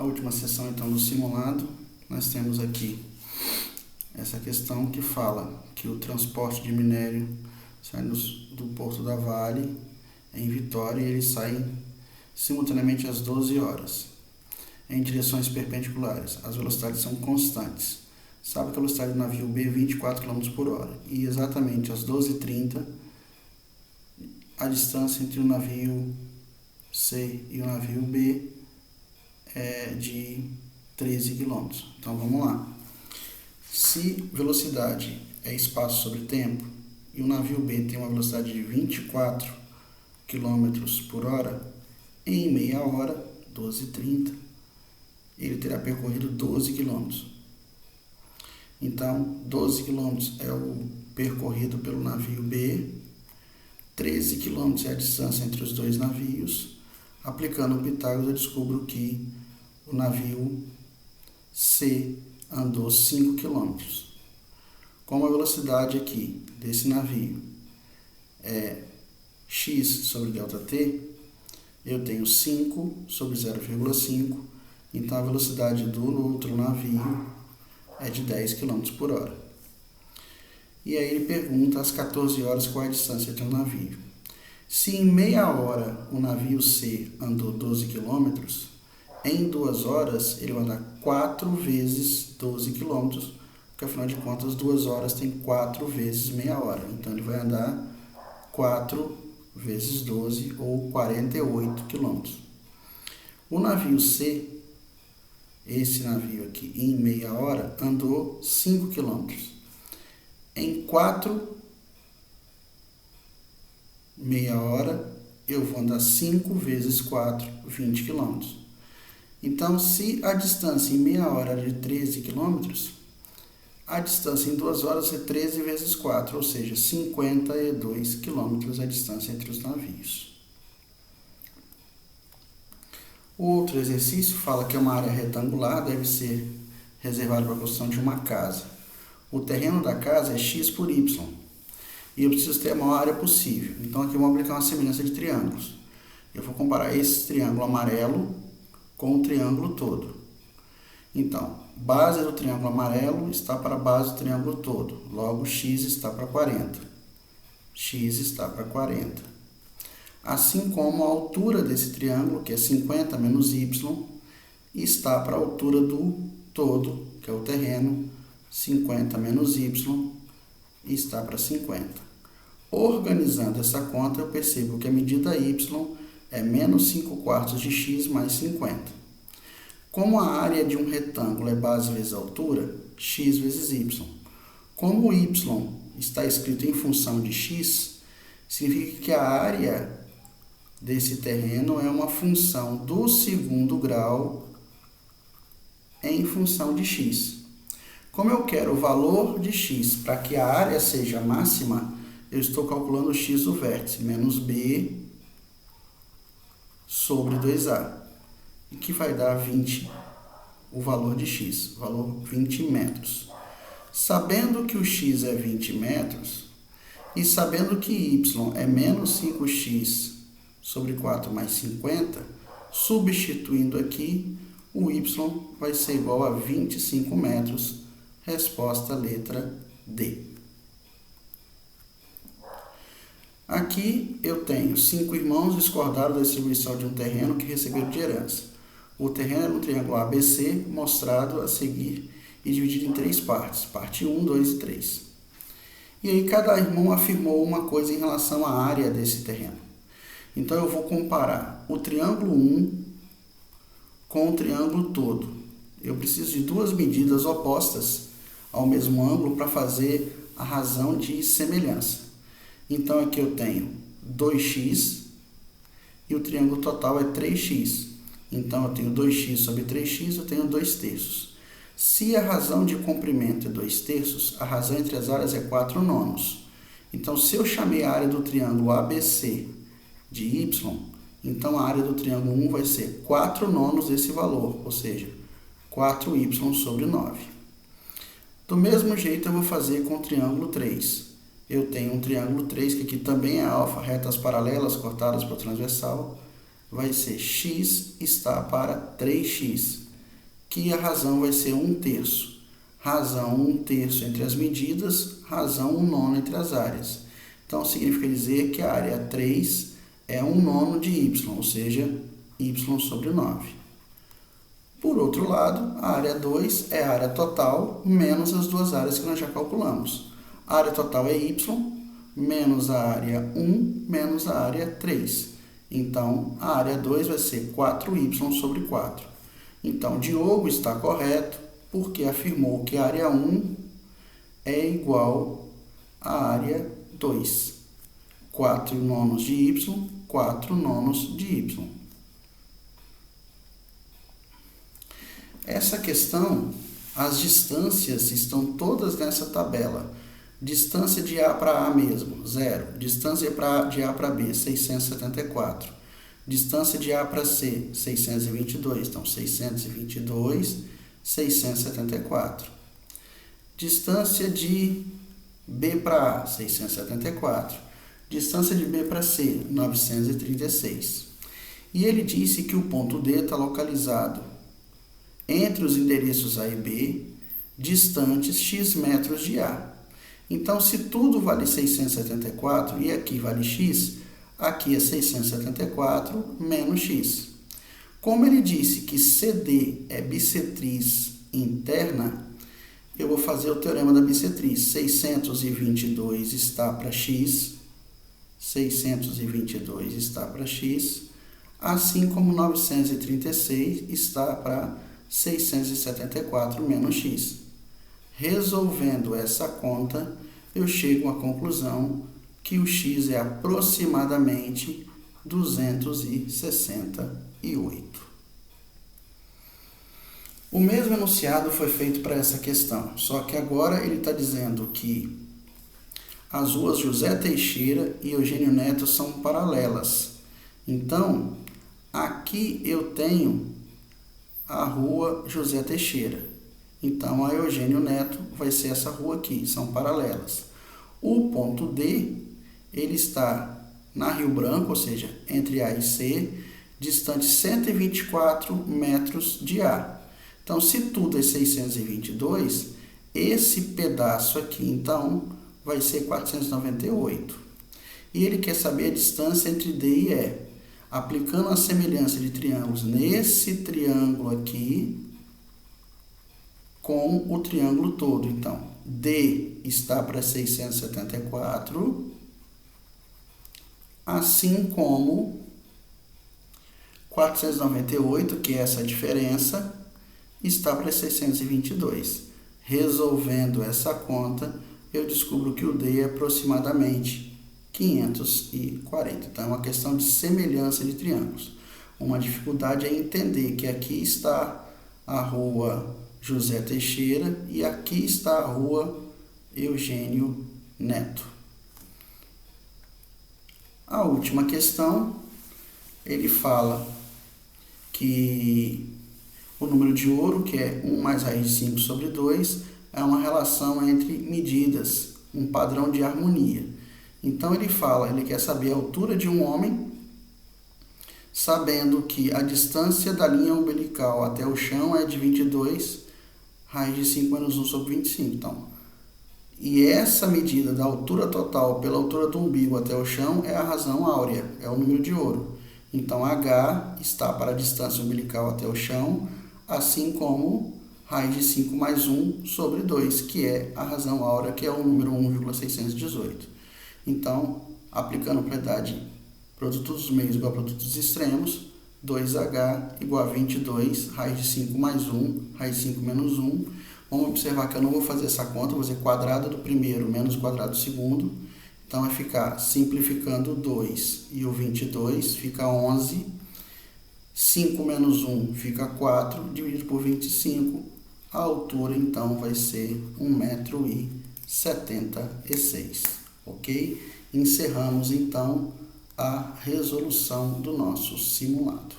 a última sessão então do simulado, nós temos aqui essa questão que fala que o transporte de minério sai do Porto da Vale em Vitória e ele sai simultaneamente às 12 horas, em direções perpendiculares. As velocidades são constantes. Sabe que a velocidade do navio B é 24 km por hora e exatamente às 12h30 a distância entre o navio C e o navio B é de 13 km. Então vamos lá. Se velocidade é espaço sobre tempo e o navio B tem uma velocidade de 24 km por hora, em meia hora, 12h30, ele terá percorrido 12 km. Então, 12 km é o percorrido pelo navio B, 13 km é a distância entre os dois navios. Aplicando o Pitágoras, eu descubro que o navio C andou 5 km. Como a velocidade aqui desse navio é x sobre ΔT, eu tenho 5 sobre 0,5, então a velocidade do outro navio é de 10 km por hora. E aí ele pergunta às 14 horas qual é a distância entre um navio. Se em meia hora o navio C andou 12 km, em 2 horas ele vai andar 4 vezes 12 km, porque afinal de contas 2 horas tem 4 vezes meia hora. Então ele vai andar 4 vezes 12 ou 48 km. O navio C, esse navio aqui, em meia hora, andou 5 km. Em 4 meia hora, eu vou andar 5 vezes 4, 20 km. Então, se a distância em meia hora é de 13 km, a distância em 2 horas é 13 vezes 4, ou seja, 52 km a distância entre os navios. O outro exercício fala que uma área retangular deve ser reservada para a construção de uma casa. O terreno da casa é x por y. E eu preciso ter a maior área possível. Então aqui eu vou aplicar uma semelhança de triângulos. Eu vou comparar esse triângulo amarelo com o triângulo todo. Então, base do triângulo amarelo está para a base do triângulo todo. Logo, x está para 40. X está para 40. Assim como a altura desse triângulo, que é 50 menos y, está para a altura do todo, que é o terreno, 50 menos y, está para 50. Organizando essa conta, eu percebo que a medida y é menos 5 quartos de x mais 50. Como a área de um retângulo é base vezes altura, x vezes y. Como o y está escrito em função de x, significa que a área desse terreno é uma função do segundo grau em função de x. Como eu quero o valor de x para que a área seja máxima, eu estou calculando o x do vértice, menos b sobre 2a, e que vai dar 20, o valor de x, valor 20 metros. Sabendo que o x é 20 metros, e sabendo que y é menos 5x sobre 4 mais 50, substituindo aqui, o y vai ser igual a 25 metros, resposta letra D. Aqui eu tenho 5 irmãos discordaram da distribuição de um terreno que receberam de herança. O terreno é no triângulo ABC, mostrado a seguir e dividido em 3 partes, parte 1, 2 e 3. E aí cada irmão afirmou uma coisa em relação à área desse terreno. Então eu vou comparar o triângulo 1 com o triângulo todo. Eu preciso de 2 medidas opostas ao mesmo ângulo para fazer a razão de semelhança. Então aqui eu tenho 2x e o triângulo total é 3x. Então eu tenho 2x sobre 3x, eu tenho 2/3. Se a razão de comprimento é 2/3, a razão entre as áreas é 4/9. Então se eu chamei a área do triângulo ABC de y, então a área do triângulo 1 vai ser 4/9 desse valor, ou seja, 4y sobre 9. Do mesmo jeito eu vou fazer com o triângulo 3. Eu tenho um triângulo 3, que aqui também é alfa, retas paralelas cortadas por transversal, vai ser x está para 3x. que a razão vai ser 1/3. Razão 1/3 entre as medidas, razão 1/9 entre as áreas. Então, significa dizer que a área 3 é 1/9 de y, ou seja, y sobre 9. Por outro lado, a área 2 é a área total menos as duas áreas que nós já calculamos. A área total é y menos a área 1 menos a área 3. Então, a área 2 vai ser 4y sobre 4. Então, Diogo está correto porque afirmou que a área 1 é igual à área 2. 4/9 de y, 4/9 de y. Essa questão, as distâncias estão todas nessa tabela. Distância de A para A mesmo, 0. Distância de A para B, 674. Distância de A para C, 622. Então, 622, 674. Distância de B para A, 674. Distância de B para C, 936. E ele disse que o ponto D está localizado entre os endereços A e B, distantes x metros de A. Então, se tudo vale 674 e aqui vale x, aqui é 674 menos x. Como ele disse que CD é bissetriz interna, eu vou fazer o teorema da bissetriz. 622 está para x, 622 está para x, assim como 936 está para 674 menos x. Resolvendo essa conta, eu chego à conclusão que o x é aproximadamente 268. O mesmo enunciado foi feito para essa questão, só que agora ele está dizendo que as ruas José Teixeira e Eugênio Neto são paralelas. Então, aqui eu tenho a rua José Teixeira. Então, a Eugênio Neto vai ser essa rua aqui, são paralelas. O ponto D, ele está na Rio Branco, ou seja, entre A e C, distante 124 metros de A. Então, se tudo é 622, esse pedaço aqui, então, vai ser 498. E ele quer saber a distância entre D e E. Aplicando a semelhança de triângulos nesse triângulo aqui com o triângulo todo. Então, D está para 674, assim como 498, que é essa diferença, está para 622. Resolvendo essa conta, eu descubro que o D é aproximadamente 540. Então, é uma questão de semelhança de triângulos. Uma dificuldade é entender que aqui está a rua José Teixeira e aqui está a rua Eugênio Neto. A última questão, ele fala que o número de ouro, que é 1 mais raiz de 5 sobre 2, é uma relação entre medidas, um padrão de harmonia. Então, ele quer saber a altura de um homem, sabendo que a distância da linha umbilical até o chão é de 22, raiz de 5 menos 1 sobre 25. Então, e essa medida da altura total pela altura do umbigo até o chão é a razão áurea, é o número de ouro. Então, H está para a distância umbilical até o chão, assim como raiz de 5 mais 1 sobre 2, que é a razão áurea, que é o número 1,618. Então, aplicando a propriedade produto dos meios igual a produto dos extremos, 2H igual a 22, raiz de 5 mais 1, raiz de 5 menos 1. Vamos observar que eu não vou fazer essa conta, vou fazer quadrado do primeiro menos quadrado do segundo. Então, vai ficar simplificando 2 e o 22 fica 11. 5 menos 1 fica 4, dividido por 25. A altura, então, vai ser 1,76 m. Ok? Encerramos, então, a resolução do nosso simulado.